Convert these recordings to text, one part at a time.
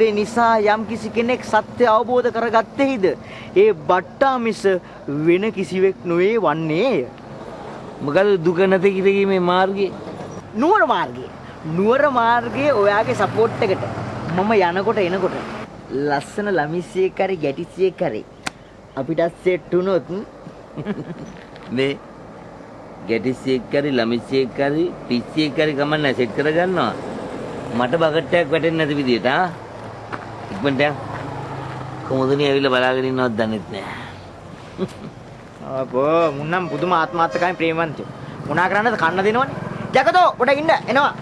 ඒ නිසා යම් කිසි කෙනෙක් සත්‍ය අවබෝධ කරගත්තේහිද ඒ බට්ටා මිස වෙන කිසිවෙක් නොවේ වන්නේය. මොකද දුක නැති කිරීමේ මාර්ගය නුවර මාර්ගය. නුවර මාර්ගයේ ඔයාගේ සපෝට් එකට මම යනකොට එනකොට ලස්සන ළමිස්සියෙක් හරි ගැටිසියෙක් හරි අපිට සෙට් වුණොත් මේ ගැටිසියෙක් හරි ළමිස්සියෙක් හරි පිස්සියෙක් හරි කමන්නේ සෙට් කරගන්නවා. මට බකට් එකක් වැටෙන්නේ නැති විදියට ඉක්මනට යන්න. කොමුදුනේ ඇවිල්ලා බලාගෙන ඉන්නවත් දන්නෙත් නෑ. අපෝ මුන්නම් පුදුම ආත්මාර්ථකයි ප්‍රේමන්තයෝ. මොනා කරන්නද කන්න දෙනවනේ. ජකතෝ පොඩ ඉන්න එනවා.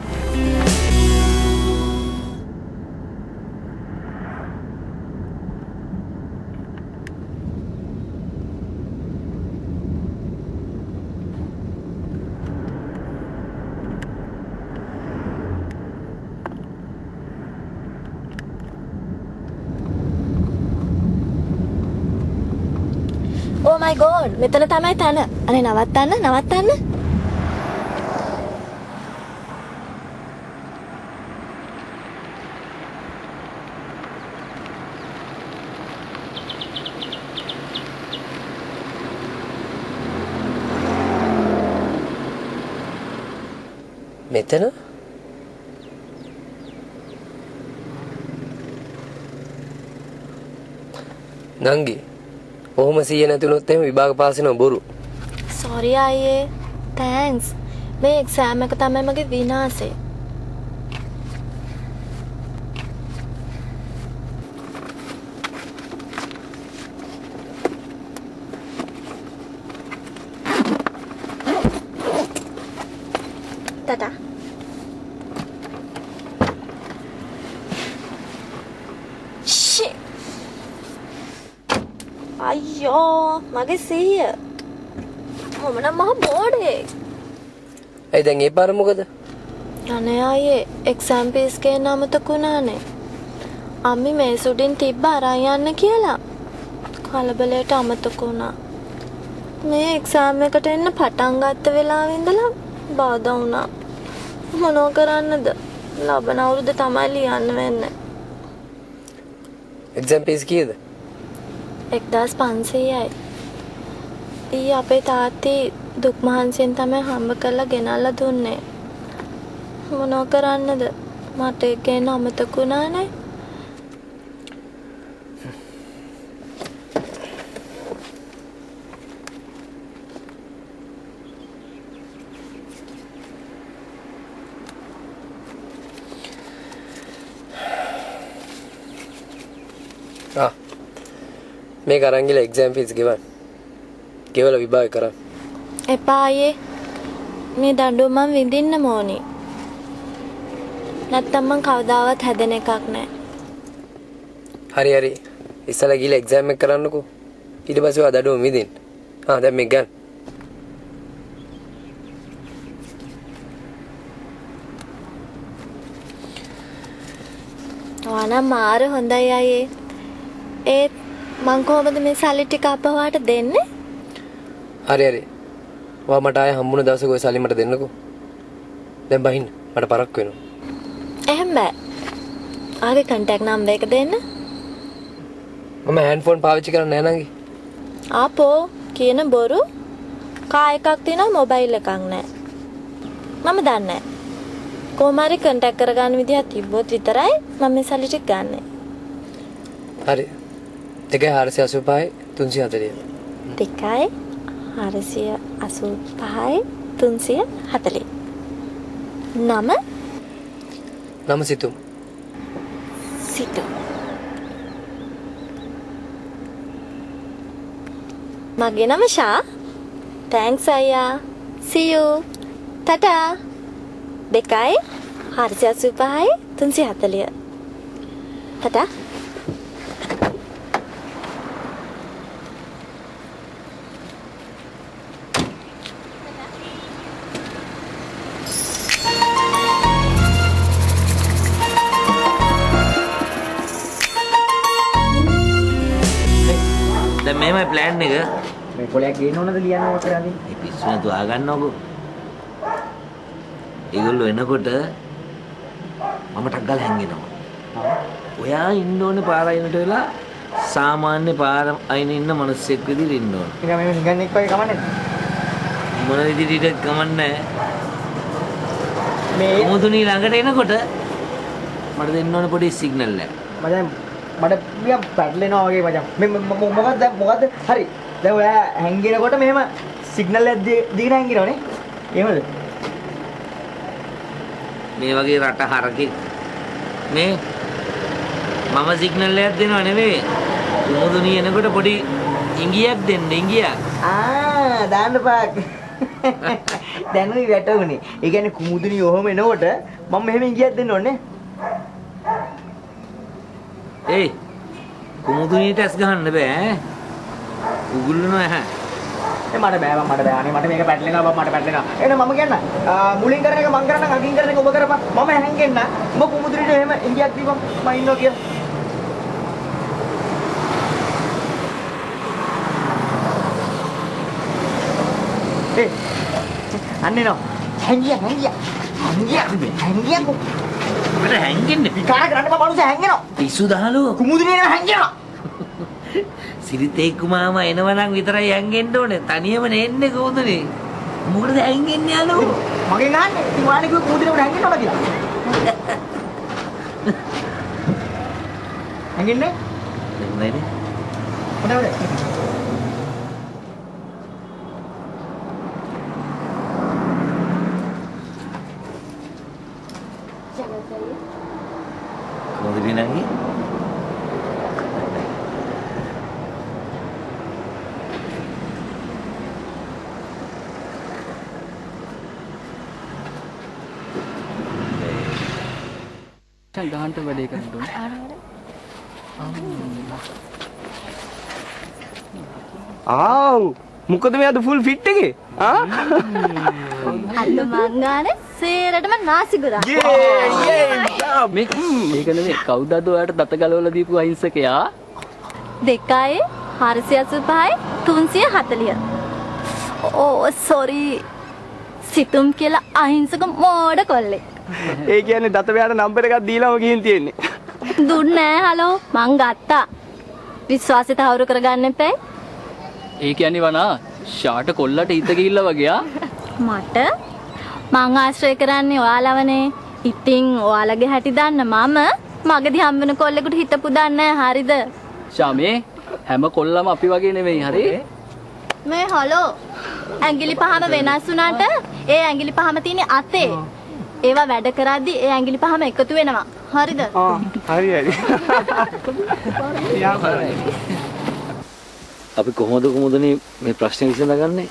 Oh my god, මෙතන තමයි තන. අනේ නවත්තන්න. මෙතන? නංගි ඔහොම 100 නැතුනොත් එහෙම විභාග පාස් වෙනව බොරු. Sorry අයියේ. Thanks. මේ එක්සෑම් එක තමයි මගේ විනාශය. Tata. Shit. අයියෝ මගේ සීය මම නම් මහ බෝඩේ. ඇයි දැන් ඒ පාර මොකද? අනේ අයියේ එක්සෑම් ෆීස් ගේන්න අමතක වුණානේ. අම්මි මේ සුඩින් තිබ්බ අරන් යන්න කියලා. කලබලයට අමතක වුණා. මේ එක්සෑම් එකට එන්න පටන් ගත්ත වෙලාවෙ ඉඳලා බාධා වුණා. මොනව කරන්නද? ලබන අවුරුද්ද තමයි ලියන්න වෙන්නේ. එක්සෑම් ෆීස් කීයද? 1500යි. ඊ අපේ තාත්තී දුක් මහන්සියෙන් තමයි හම්බ කරලා ගෙනල්ලා දුන්නේ. මොනව කරන්නද? මට ඒක ගේන්න අමතක වුණානේ. මේක අරන් ගිහලා එක්සෑම් ෆීස් ගෙවන්න. ගෙවලා විභාග කරන්න. එපා අයියේ. මේ දඬුවම මං විඳින්න ඕනි. නැත්තම් මං කවදාවත් හැදෙන එකක් නෑ. හරි. ඉස්සලා ගිහලා එක්සෑම් එක කරන්නකෝ. ඊට පස්සේ ඔයා දඬුවම විඳින්න. දැන් මේක ගන්න. ඔයානම් මාර හොඳයි අයියේ. ඒත් මං කොහොමද මේ සල්ලි ටික අපහාට දෙන්නේ? හරි. ඔයා මට ආයෙ හම්බුන දවසක ඔය සල්ලි මට දෙන්නකෝ. දැන් බහින්න. මට පරක් වෙනවා. එහෙම බෑ. ආගේ කන්ටැක්ට් නම්බර් එක දෙන්න. මම හෑන්ඩ් ෆෝන් පාවිච්චි කරන්නේ නැහැ නංගි. ආපෝ කියන බොරු. කා එකක් තියෙනවා මොබයිල් එකක් නැහැ. මම දන්නේ නැහැ. කොහොම හරි කන්ටැක්ට් කරගන්න විදිහක් තිබ්බොත් විතරයි මම මේ සල්ලි ටික ගන්නෙ. හරි. 485 340. 485 340. නම සිතුම්. මගේ නම ෂා. තෑන්ක්ස් අයියා. see you. ටටා. 485 340. ටටා. දැන් මෙහෙමයි ප්ලෑන් එක. මේ පොලයක් ගේන්න ඕනද ලියන්න ඕන කරන්නේ? මේ පිස්සු නැතුව ආගන්නවකෝ. ඒගොල්ලෝ එනකොට මම ටක් ගාලා හැංගෙනවා. ඔයා ඉන්න ඕනේ පාර අයිනට වෙලා සාමාන්‍ය පාර අයින ඉන්න මිනිස්සෙක් විදිහට ඉන්න ඕනේ. නිකන් මේ නිකන් එක්ක වගේ කමන්නේ. මොන විදිහට කමන්නේ මේ මුදුනී ළඟට එනකොට මට දෙන්න ඕනේ පොඩි සිග්නල් එකක්. මට මියා පැටලෙනවා වගේ මචං. මේ මොකද්ද? හරි. දැන් ඔයා හැංගිනකොට මෙහෙම සිග්නල් එකක් දීගෙන හැංගිනවනේ. එහෙමද? මේ වගේ රට හරකෙක් මේ මම සිග්නල් එකක් දෙනව නෙවෙයි. මුදුනී එනකොට පොඩි ඉංගියක් දෙන්න ඉංගියක්. දාන්න පාක්. දැනුයි වැටුනේ. ඒ කියන්නේ කුමුදුනි ඔහොම එනකොට මම මෙහෙම ඉංගියක් දෙන්න ඕනේ. ඒයි කුමුදුනීට ඇස් ගහන්න බෑ ඈ. උගුල්ලනවා ඇහැ. මට බෑ මට බෑ අනේ මට මේක පැටලෙනවා මට පැටලෙනවා. එහෙනම් මම කියන්න. මුලින් කරන එක මම කරන්න අගින් කරන එක ඔබ කරපන්. මම හැංගෙන්න. ඔබ කුමුදුනිට එහෙම ඉංගියක් දීපන් මම ඉන්නවා කියලා. ඒ අන්නේ නෝ හැංගියා මට හැංගෙන්නේ විකාර කරන්න බා මනුස්සයා හැංගෙනවා. පිස්සු දහලෝ කුමුදුනිය නෝ හැංගෙනවා. සිරිතේක්කු මාමා එනවනම් විතරයි හැංගෙන්න ඕනේ. තනියම නෙන්නේ කොහොමදනේ? මොකටද හැංගෙන්නේ යාලෝ? මගෙන් අහන්නේ. ඉතින් ඔයාලා කිව්ව කුමුදුනියට හැංගෙන්නවද කියලා. හැංගෙන්නේ? නේද? හොඳයි. කොහොමද නංගි? ගහන්ට වැඩේ කරන්න ඕනේ. මොකද මේ අද ෆුල් ෆිට් එකේ? අල්ල මංගානේ සේරටම නාසිගුරා. මේක නෙමෙයි කවුද අද ඔයාලට දත ගලවලා දීපු අහිංසකයා? 2යි 485යි 340. ඕ සෝරි. සිතුම් කියලා අහිංසක මෝඩ කොල්ලෙක්. ඒ කියන්නේ දත මෙයාට නම්බර් එකක් දීලාම ගිහින් තියෙන්නේ. දුන්නේ නෑ හලෝ මං ගත්තා. විශ්වාසය තහවුරු කරගන්න එපා. ඒ කියන්නේ වනා ෂාට කොල්ලට හිත ගිහිල්ලා වගේ මට මං ආශ්‍රය කරන්නේ ඔයාලවනේ. ඉතින් ඔයාලගේ හැටි දන්න මම මගදී හම්බෙන කොල්ලෙකුට හිත පුදන්නේ නැහැ හරිද? ෂාමේ හැම කොල්ලම අපි වගේ නෙවෙයි හරි? මේ හලෝ ඇඟිලි පහම වෙනස් වුණාට ඒ ඇඟිලි පහම තියෙන අතේ. ඒවා වැඩ කරද්දි ඒ ඇඟිලි පහම එකතු වෙනවා. හරිද? හරි. අපි කොහොමද කොමුදුනේ මේ ප්‍රශ්නේ විසඳගන්නේ?